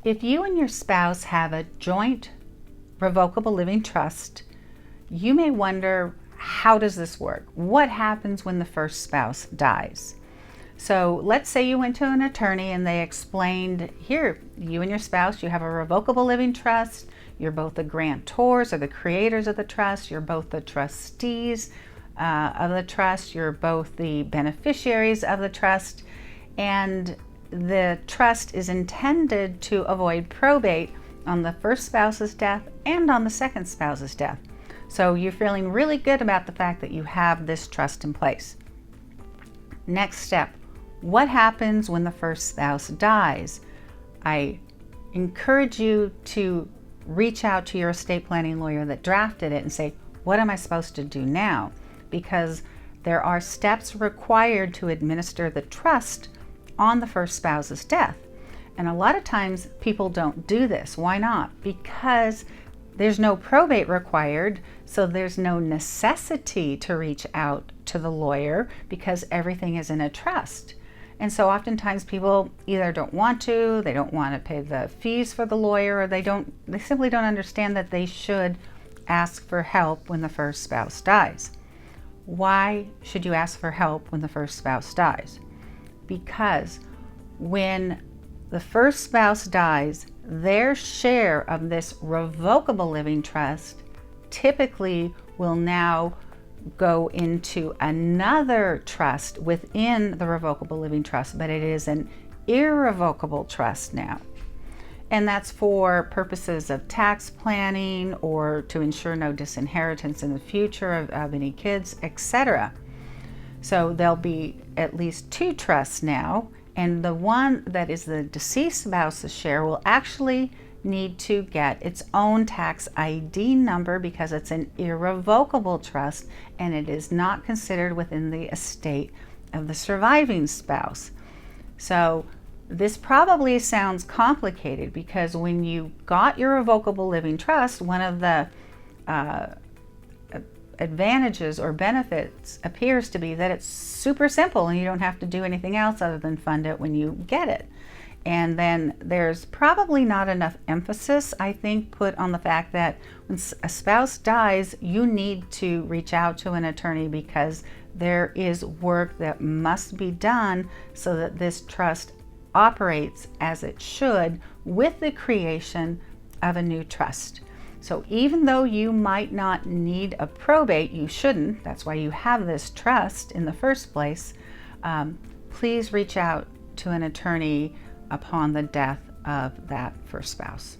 If you and your spouse have a joint revocable living trust, you may wonder, how does this work? What happens when the first spouse dies? So let's say you went to an attorney and they explained, here, you and your spouse, you have a revocable living trust. You're both the grantors or the creators of the trust. You're both the trustees of the trust. You're both the beneficiaries of the trust. And the trust is intended to avoid probate on the first spouse's death and on the second spouse's death. So you're feeling really good about the fact that you have this trust in place. Next step, what happens when the first spouse dies? I encourage you to reach out to your estate planning lawyer that drafted it and say, what am I supposed to do now? Because there are steps required to administer the trust on the first spouse's death. And a lot of times people don't do this. Why not? Because there's no probate required, so there's no necessity to reach out to the lawyer because everything is in a trust. And so oftentimes people either don't want to, they don't want to pay the fees for the lawyer, or they simply don't understand that they should ask for help when the first spouse dies. Why should you ask for help when the first spouse dies? Because when the first spouse dies, their share of this revocable living trust typically will now go into another trust within the revocable living trust, but it is an irrevocable trust now. And that's for purposes of tax planning or to ensure no disinheritance in the future of any kids, etc. So there'll be at least two trusts now, and the one that is the deceased spouse's share will actually need to get its own tax ID number because it's an irrevocable trust and it is not considered within the estate of the surviving spouse. So this probably sounds complicated because when you got your revocable living trust, one of the advantages or benefits appears to be that it's super simple and you don't have to do anything else other than fund it when you get it. And then there's probably not enough emphasis, I think, put on the fact that when a spouse dies, you need to reach out to an attorney because there is work that must be done so that this trust operates as it should with the creation of a new trust. So even though you might not need a probate, you shouldn't. That's why you have this trust in the first place. Please reach out to an attorney upon the death of that first spouse.